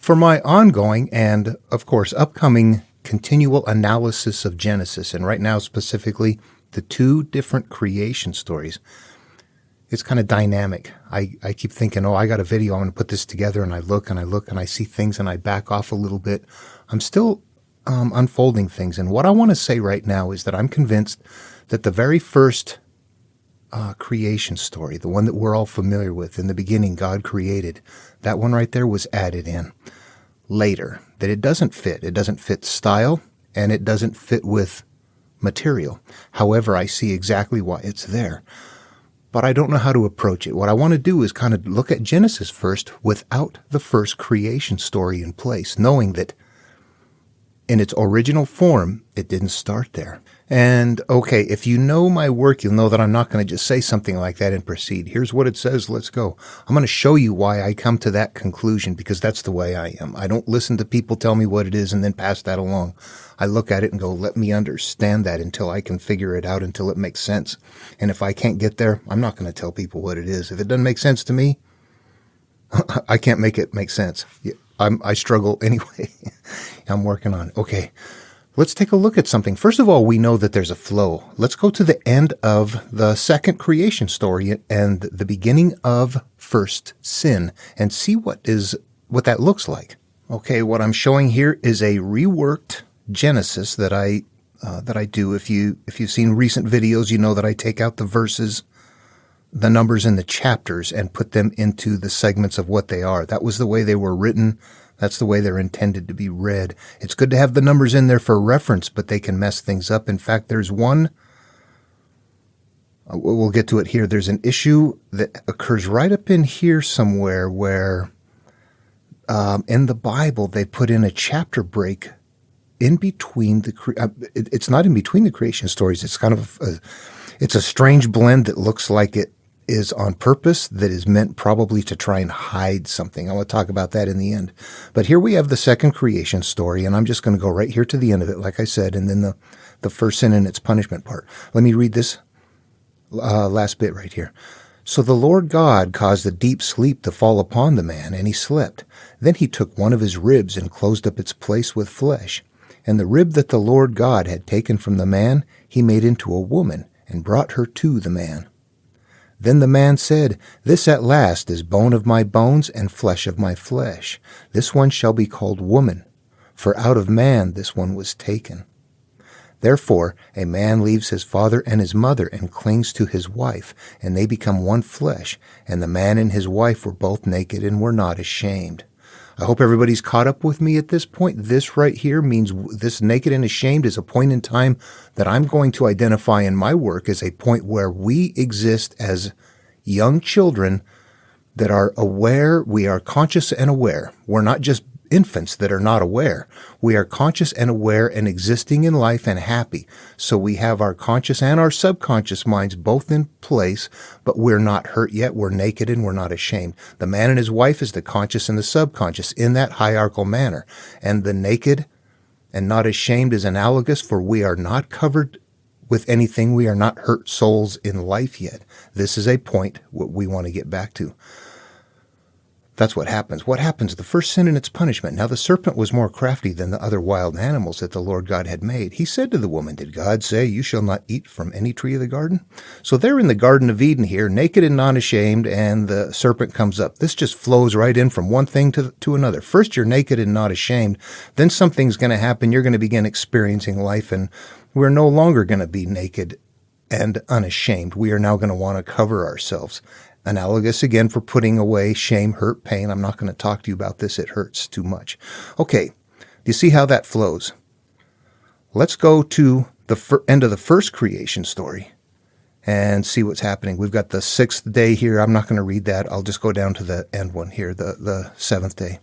For my ongoing and, of course, upcoming continual analysis of Genesis, and right now specifically the two different creation stories, it's kind of dynamic. I keep thinking, I got a video, I'm going to put this together, and I look and I see things and I back off a little bit. I'm still unfolding things, and what I want to say right now is that I'm convinced that the very first creation story, the one that we're all familiar with, in the beginning God created, that one right there was added in later, that it doesn't fit. It doesn't fit style, and it doesn't fit with material. However, I see exactly why it's there, but I don't know how to approach it. What I want to do is kind of look at Genesis first without the first creation story in place, knowing that in its original form, it didn't start there. And okay, if you know my work, you'll know that I'm not going to just say something like that and proceed. Here's what it says, let's go. I'm going to show you why I come to that conclusion, because that's the way I am. I don't listen to people tell me what it is and then pass that along. I look at it and go, let me understand that until I can figure it out, until it makes sense. And if I can't get there, I'm not going to tell people what it is. If it doesn't make sense to me, I can't make it make sense. I struggle anyway. I'm working on it. Okay, let's take a look at something. First of all, we know that there's a flow. Let's go to the end of the second creation story and the beginning of first sin and see what that looks like. Okay, what I'm showing here is a reworked Genesis that I do. If you've seen recent videos, you know that I take out the verses, the numbers in the chapters, and put them into the segments of what they are. That was the way they were written. That's the way they're intended to be read. It's good to have the numbers in there for reference, but they can mess things up. In fact, there's one, we'll get to it here. There's an issue that occurs right up in here somewhere where in the Bible, they put in a chapter break in between it's not in between the creation stories. It's kind of it's a strange blend that looks like it is on purpose, that is meant probably to try and hide something. I want to talk about that in the end. But here we have the second creation story, and I'm just going to go right here to the end of it, like I said, and then the first sin and its punishment part. Let me read this last bit right here. So the Lord God caused a deep sleep to fall upon the man, and he slept. Then he took one of his ribs and closed up its place with flesh. And the rib that the Lord God had taken from the man, he made into a woman, and brought her to the man. Then the man said, This at last is bone of my bones and flesh of my flesh. This one shall be called woman, for out of man this one was taken. Therefore a man leaves his father and his mother and clings to his wife, and they become one flesh. And the man and his wife were both naked and were not ashamed. I hope everybody's caught up with me at this point. This right here means this naked and ashamed is a point in time that I'm going to identify in my work as a point where we exist as young children that are aware. We are conscious and aware. We're not just infants that are not aware. We are conscious and aware and existing in life and happy. So we have our conscious and our subconscious minds both in place, but we're not hurt yet. We're naked and we're not ashamed. The man and his wife is the conscious and the subconscious in that hierarchical manner. And the naked and not ashamed is analogous, for we are not covered with anything. We are not hurt souls in life yet. This is a point what we want to get back to. That's what happens. What happens? The first sin and its punishment. Now the serpent was more crafty than the other wild animals that the Lord God had made. He said to the woman, Did God say, You shall not eat from any tree of the garden? So they're in the Garden of Eden here, naked and not ashamed, and the serpent comes up. This just flows right in from one thing to another. First, you're naked and not ashamed. Then something's going to happen. You're going to begin experiencing life, and we're no longer going to be naked and unashamed. We are now going to want to cover ourselves. Analogous again for putting away shame, hurt, pain. I'm not going to talk to you about this. It hurts too much. Okay, do you see how that flows? Let's go to the end of the first creation story and see what's happening. We've got the sixth day here. I'm not going to read that. I'll just go down to the end one here, the seventh day.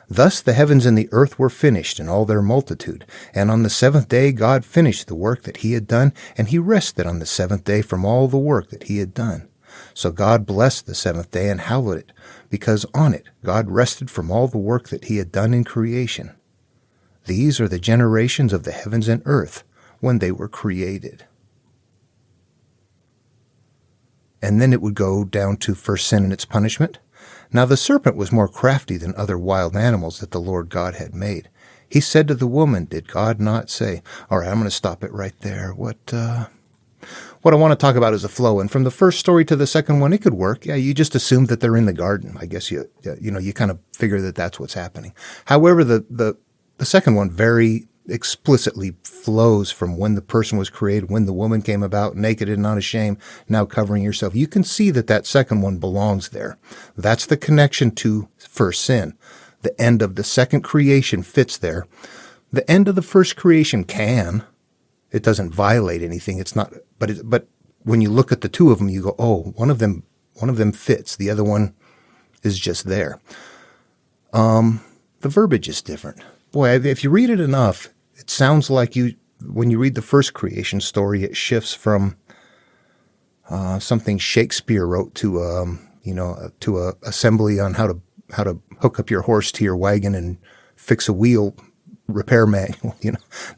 Thus the heavens and the earth were finished in all their multitude. And on the seventh day God finished the work that he had done, and he rested on the seventh day from all the work that he had done. So God blessed the seventh day and hallowed it, because on it God rested from all the work that he had done in creation. These are the generations of the heavens and earth when they were created. And then it would go down to first sin and its punishment. Now the serpent was more crafty than other wild animals that the Lord God had made. He said to the woman, did God not say? All right, I'm going to stop it right there. What I want to talk about is the flow. And from the first story to the second one, it could work. Yeah, you just assume that they're in the garden. I guess you kind of figure that that's what's happening. However, the second one very explicitly flows from when the person was created, when the woman came about, naked and not ashamed, now covering yourself. You can see that that second one belongs there. That's the connection to first sin. The end of the second creation fits there. The end of the first creation can. It doesn't violate anything. It's not, but when you look at the two of them, you go, oh, one of them fits. The other one is just there. The verbiage is different. Boy, if you read it enough, it sounds like when you read the first creation story, it shifts from something Shakespeare wrote to a assembly on how to hook up your horse to your wagon and fix a wheel repair manual.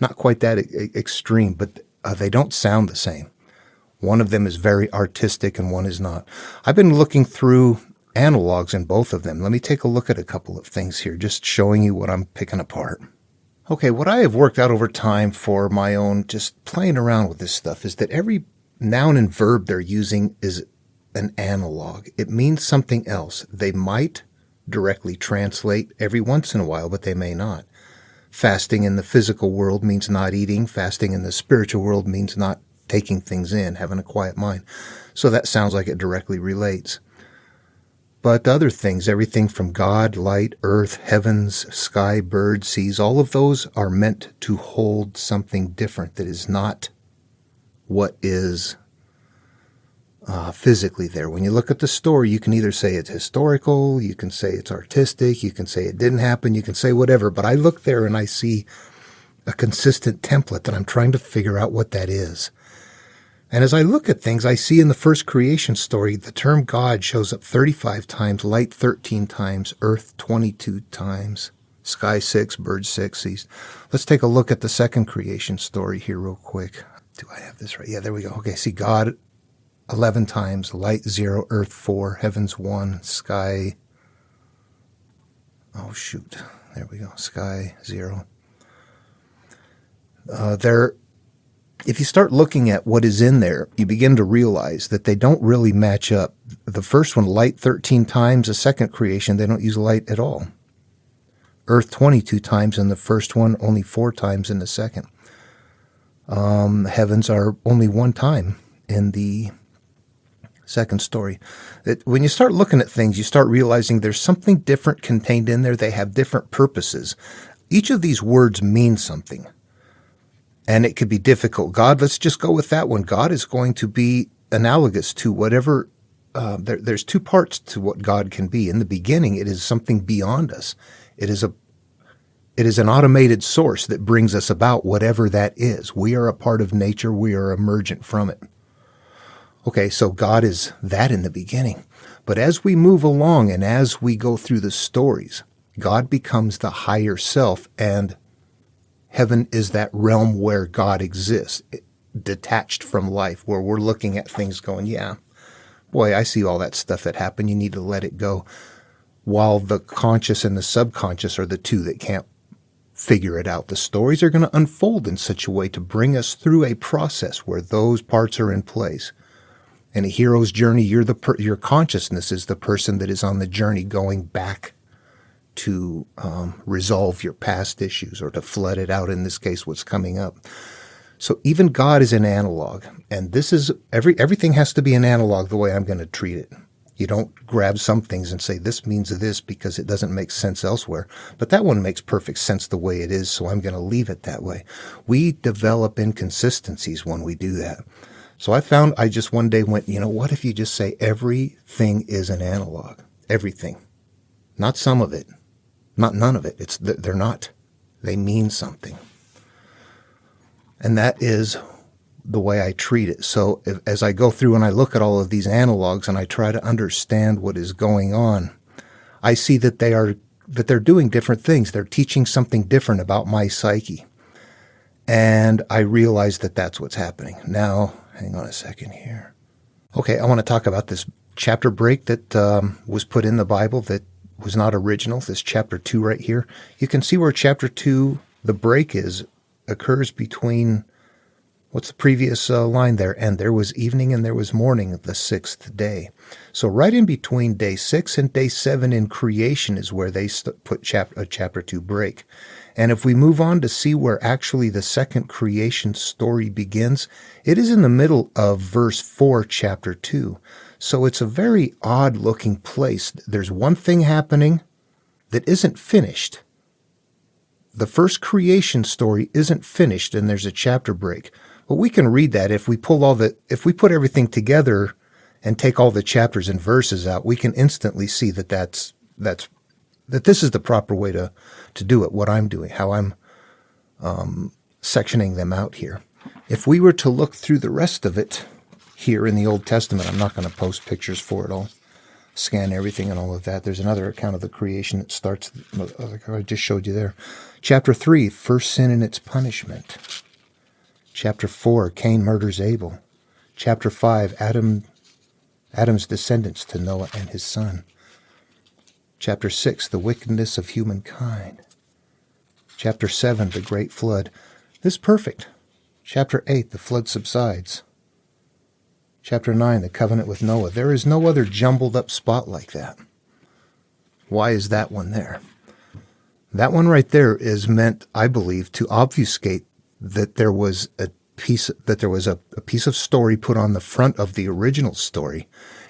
Not quite that extreme, but they don't sound the same. One of them is very artistic and one is not. I've been looking through analogs in both of them. Let me take a look at a couple of things here, just showing you what I'm picking apart. Okay, what I have worked out over time for my own just playing around with this stuff is that every noun and verb they're using is an analog. It means something else. They might directly translate every once in a while, but they may not. Fasting in the physical world means not eating. Fasting in the spiritual world means not taking things in, having a quiet mind. So that sounds like it directly relates. But other things, everything from God, light, earth, heavens, sky, birds, seas, all of those are meant to hold something different that is not what is physically there. When you look at the story, you can either say it's historical, you can say it's artistic, you can say it didn't happen, you can say whatever. But I look there and I see a consistent template that I'm trying to figure out what that is. And as I look at things, I see in the first creation story, the term God shows up 35 times, light 13 times, earth 22 times, sky 6, bird 6. Seas. Let's take a look at the second creation story here real quick. Do I have this right? Yeah, there we go. Okay, see God 11 times, light 0, earth 4, heavens 1, sky, oh shoot, there we go, sky 0. If you start looking at what is in there, you begin to realize that they don't really match up. The first one, light 13 times. The second creation, they don't use light at all. Earth 22 times in the first one, only 4 times in the second. Heavens are only 1 time in the second story. When you start looking at things, you start realizing there's something different contained in there. They have different purposes. Each of these words means something. And it could be difficult. God, let's just go with that one. God is going to be analogous to whatever, there's 2 parts to what God can be. In the beginning, it is something beyond us. It is an automated source that brings us about whatever that is. We are a part of nature. We are emergent from it. Okay, so God is that in the beginning. But as we move along and as we go through the stories, God becomes the higher self, and heaven is that realm where God exists, detached from life, where we're looking at things going, yeah, boy, I see all that stuff that happened. You need to let it go. While the conscious and the subconscious are the two that can't figure it out. The stories are going to unfold in such a way to bring us through a process where those parts are in place. In a hero's journey, your consciousness is the person that is on the journey going back to resolve your past issues or to flood it out, in this case, what's coming up. So even God is an analog. And this is, everything has to be an analog the way I'm going to treat it. You don't grab some things and say, this means this because it doesn't make sense elsewhere. But that one makes perfect sense the way it is, so I'm going to leave it that way. We develop inconsistencies when we do that. So I just one day went, what if you just say everything is an analog? Everything. Not some of it. Not none of it. They're not. They mean something. And that is the way I treat it. So as I go through and I look at all of these analogs and I try to understand what is going on, I see that they're doing different things. They're teaching something different about my psyche. And I realize that that's what's happening. Now, hang on a second here. Okay, I want to talk about this chapter break that was put in the Bible that was not original, this chapter 2 right here, you can see where chapter 2, the break occurs between, what's the previous line there? And there was evening and there was morning the sixth day. So right in between day 6 and day 7 in creation is where they put a chapter 2 break. And if we move on to see where actually the second creation story begins, it is in the middle of verse 4, chapter 2. So it's a very odd looking place. There's one thing happening that isn't finished. The first creation story isn't finished and there's a chapter break. Well, we can read that if we put everything together and take all the chapters and verses out, we can instantly see that that this is the proper way to do it, what I'm doing, how I'm sectioning them out here. If we were to look through the rest of it here in the Old Testament, I'm not going to post pictures for it. I'll scan everything and all of that. There's another account of the creation that starts, like I just showed you there. Chapter 3, first sin and its punishment. Chapter 4, Cain murders Abel. Chapter 5, Adam's descendants to Noah and his son. Chapter 6, the wickedness of humankind. Chapter 7, the great flood. This is perfect. Chapter 8, the flood subsides. Chapter 9, the covenant with Noah. There is no other jumbled up spot like that. Why is that one there? That one right there is meant, I believe, to obfuscate that there was a piece of story put on the front of the original story,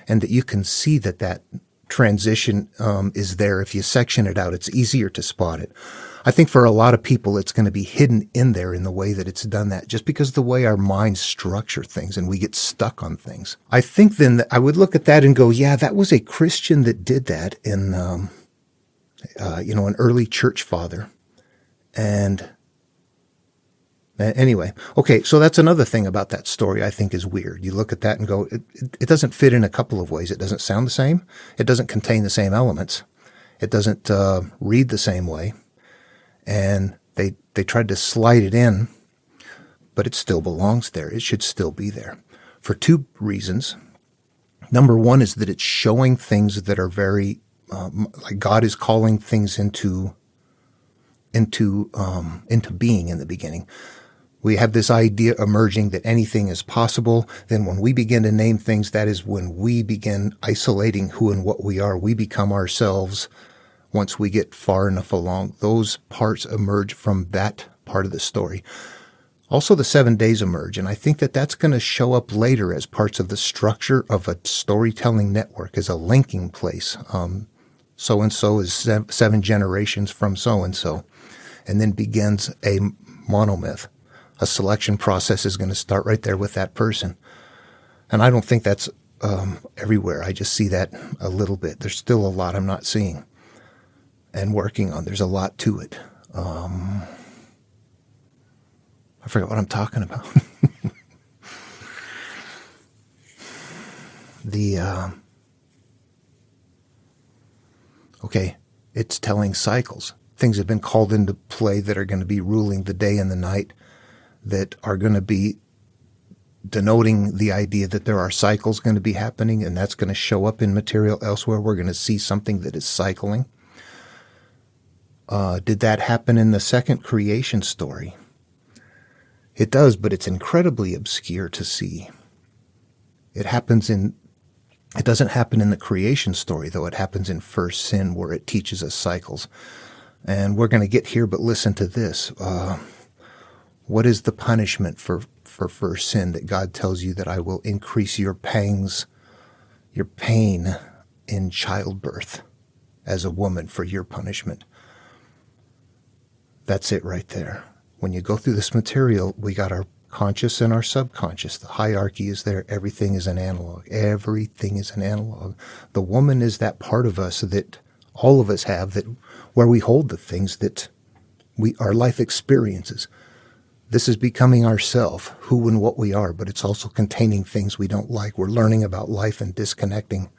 and that you can see that transition is there. If you section it out, it's easier to spot it. I think for a lot of people, it's going to be hidden in there in the way that it's done that, just because of the way our minds structure things and we get stuck on things. I think then that I would look at that and go, yeah, that was a Christian that did that in, an early church father. And anyway, okay, so that's another thing about that story I think is weird. You look at that and go, it doesn't fit in a couple of ways. It doesn't sound the same. It doesn't contain the same elements. It doesn't read the same way. And they tried to slide it in, but it still belongs there. It should still be there for two reasons. Number one is that it's showing things that are very, like God is calling things into being in the beginning. We have this idea emerging that anything is possible. Then when we begin to name things, that is when we begin isolating who and what we are. We become ourselves. Once we get far enough along, those parts emerge from that part of the story. Also, the 7 days emerge, and I think that that's going to show up later as parts of the structure of a storytelling network, as a linking place. So-and-so is 7 generations from so-and-so, and then begins a monomyth. A selection process is going to start right there with that person. And I don't think that's everywhere. I just see that a little bit. There's still a lot I'm not seeing and working on. There's a lot to it. I forgot what I'm talking about. Okay, it's telling cycles. Things have been called into play that are going to be ruling the day and the night, that are going to be denoting the idea that there are cycles going to be happening, and that's going to show up in material elsewhere. We're going to see something that is cycling. Did that happen in the second creation story? It does, but it's incredibly obscure to see. It doesn't happen in the creation story, though. It happens in first sin, where it teaches us cycles. And we're going to get here, but listen to this. What is the punishment for first sin? That God tells you that I will increase your pangs, your pain in childbirth as a woman for your punishment. That's it right there. When you go through this material, we got our conscious and our subconscious. The hierarchy is there. Everything is an analog. Everything is an analog. The woman is that part of us that all of us have, that where we hold the things that our life experiences. This is becoming ourself, who and what we are, but it's also containing things we don't like. We're learning about life and disconnecting.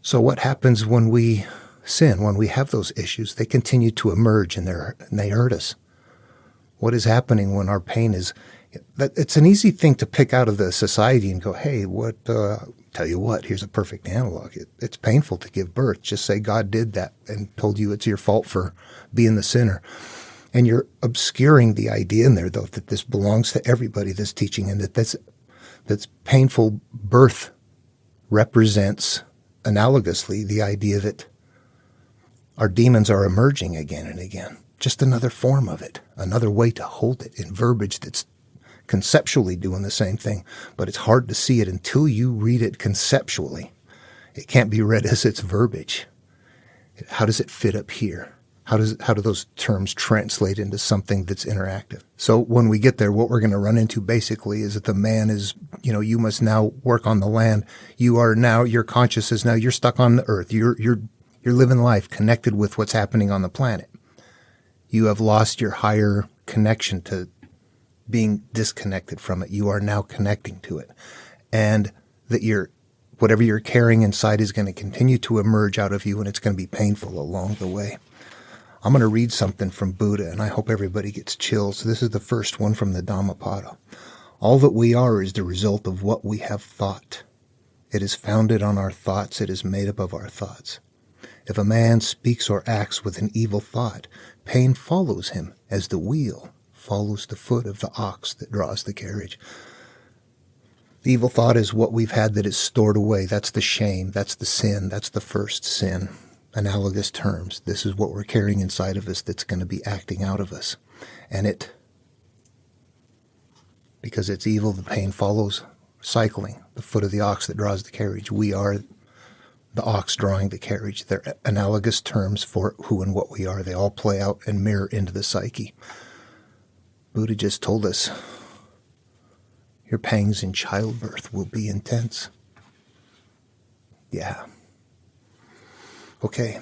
So what happens when we sin, when we have those issues? They continue to emerge and they hurt us. What is happening when our pain is That it's an easy thing to pick out of the society and go, hey, tell you what, here's a perfect analog. It's painful to give birth. Just say God did that and told you it's your fault for being the sinner. And you're obscuring the idea in there, though, that this belongs to everybody, this teaching, and that's painful birth represents analogously the idea that our demons are emerging again and again. Just another form of it, another way to hold it in verbiage that's conceptually doing the same thing, but it's hard to see it until you read it conceptually. It can't be read as its verbiage. How does it fit up here? How do those terms translate into something that's interactive? So when we get there, what we're going to run into basically is that the man is, you must now work on the land. Your conscious is now, you're stuck on the earth. You're living life connected with what's happening on the planet. You have lost your higher connection to being disconnected from it. You are now connecting to it. And that whatever you're carrying inside is going to continue to emerge out of you, and it's going to be painful along the way. I'm going to read something from Buddha, and I hope everybody gets chills. This is the first one from the Dhammapada. All that we are is the result of what we have thought. It is founded on our thoughts. It is made up of our thoughts. If a man speaks or acts with an evil thought, pain follows him as the wheel follows the foot of the ox that draws the carriage. The evil thought is what we've had that is stored away. That's the shame. That's the sin. That's the first sin. Analogous terms. This is what we're carrying inside of us that's going to be acting out of us. And because it's evil, the pain follows, cycling, the foot of the ox that draws the carriage. We are the ox drawing the carriage. They're analogous terms for who and what we are. They all play out and mirror into the psyche. Buddha just told us, your pangs in childbirth will be intense. Yeah. Okay.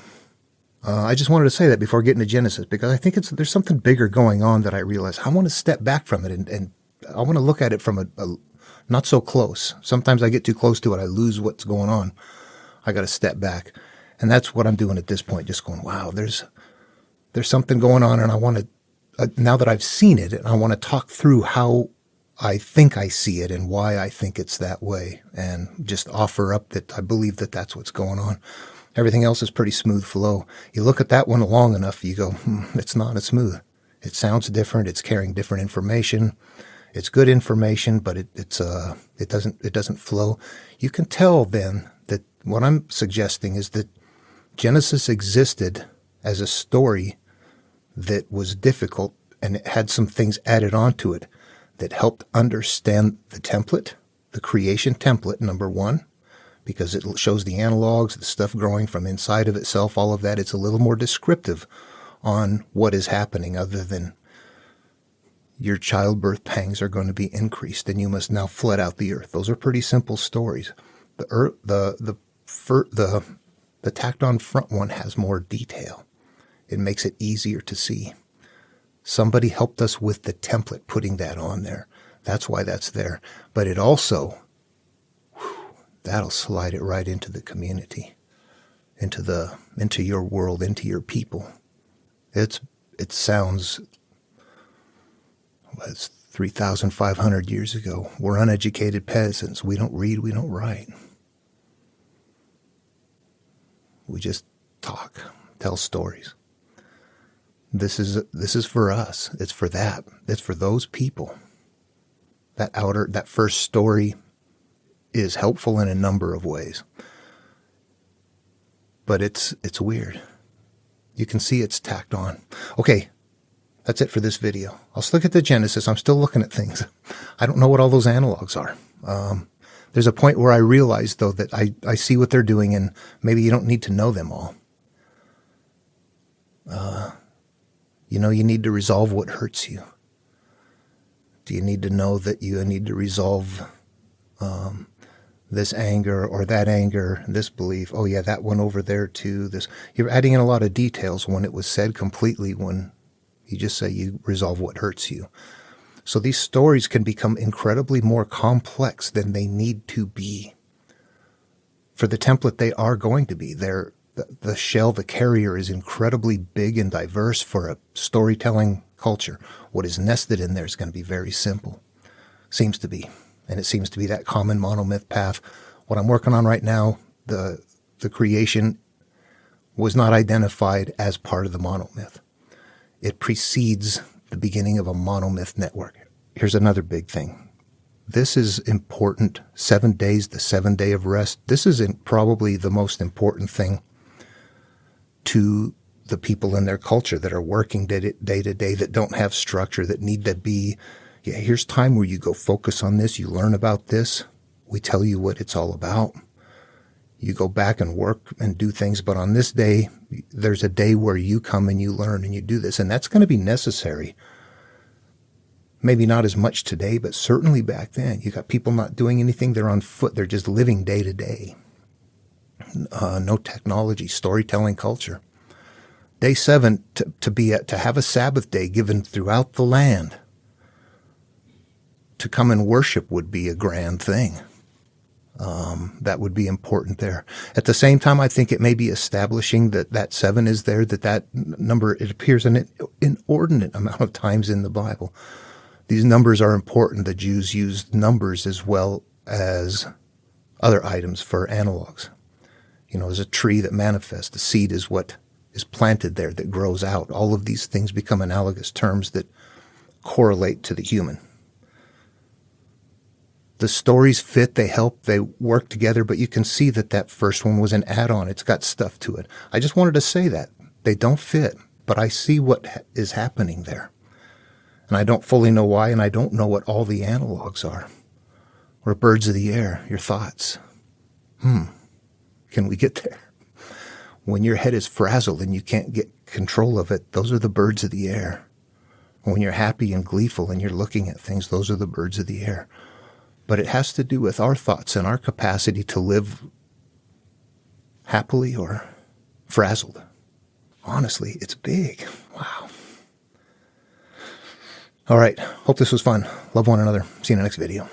I just wanted to say that before getting to Genesis, because I think there's something bigger going on that I realize. I want to step back from it, and I want to look at it from a not so close. Sometimes I get too close to it. I lose what's going on. I got to step back. And that's what I'm doing at this point, just going, wow, there's something going on, and I want to, now that I've seen it, I want to talk through how I think I see it and why I think it's that way, and just offer up that I believe that that's what's going on. Everything else is pretty smooth flow. You look at that one long enough, you go, it's not as smooth. It sounds different. It's carrying different information. It's good information, but it doesn't flow. You can tell then that what I'm suggesting is that Genesis existed as a story that was difficult, and it had some things added onto it that helped understand the template, the creation template, number one, because it shows the analogs, the stuff growing from inside of itself, all of that. It's a little more descriptive on what is happening, other than your childbirth pangs are going to be increased and you must now flood out the earth. Those are pretty simple stories. The tacked on front one has more detail. It makes it easier to see. Somebody helped us with the template, putting that on there. That's why that's there. But it also, that'll slide it right into the community, into your world, into your people. It sounds, it's 3,500 years ago. We're uneducated peasants. We don't read, we don't write. We just talk, tell stories. This is for us. It's for that. It's for those people. That first story is helpful in a number of ways. But it's weird. You can see it's tacked on. Okay, that's it for this video. I'll look at the Genesis. I'm still looking at things. I don't know what all those analogs are. There's a point where I realize, though, that I see what they're doing, and maybe you don't need to know them all. You need to resolve what hurts you. Do you need to know that you need to resolve this anger or that anger, this belief? Oh yeah, that one over there too. You're adding in a lot of details when it was said completely, when you just say you resolve what hurts you. So these stories can become incredibly more complex than they need to be. For the template they are going to be. The shell, the carrier, is incredibly big and diverse for a storytelling culture. What is nested in there is going to be very simple. Seems to be. And it seems to be that common monomyth path. What I'm working on right now, the creation was not identified as part of the monomyth. It precedes the beginning of a monomyth network. Here's another big thing. This is important. 7 days, the 7th day of rest. This is probably the most important thing to the people in their culture that are working day to day, that don't have structure, that need to be, yeah, here's time where you go focus on this, you learn about this, we tell you what it's all about. You go back and work and do things, but on this day, there's a day where you come and you learn and you do this, and that's going to be necessary. Maybe not as much today, but certainly back then. You got people not doing anything, they're on foot, they're just living day to day. No technology, storytelling culture. Day 7, to have a Sabbath day given throughout the land, to come and worship would be a grand thing. That would be important there. At the same time, I think it may be establishing that 7 is there, that number, it appears an inordinate amount of times in the Bible. These numbers are important. The Jews used numbers as well as other items for analogs. You know, there's a tree that manifests. The seed is what is planted there that grows out. All of these things become analogous terms that correlate to the human. The stories fit, they help, they work together, but you can see that first one was an add-on. It's got stuff to it. I just wanted to say that. They don't fit, but I see what is happening there. And I don't fully know why, and I don't know what all the analogs are. Or birds of the air, your thoughts. Can we get there? When your head is frazzled and you can't get control of it, those are the birds of the air. When you're happy and gleeful and you're looking at things, those are the birds of the air. But it has to do with our thoughts and our capacity to live happily or frazzled. Honestly, it's big. Wow. All right. Hope this was fun. Love one another. See you in the next video.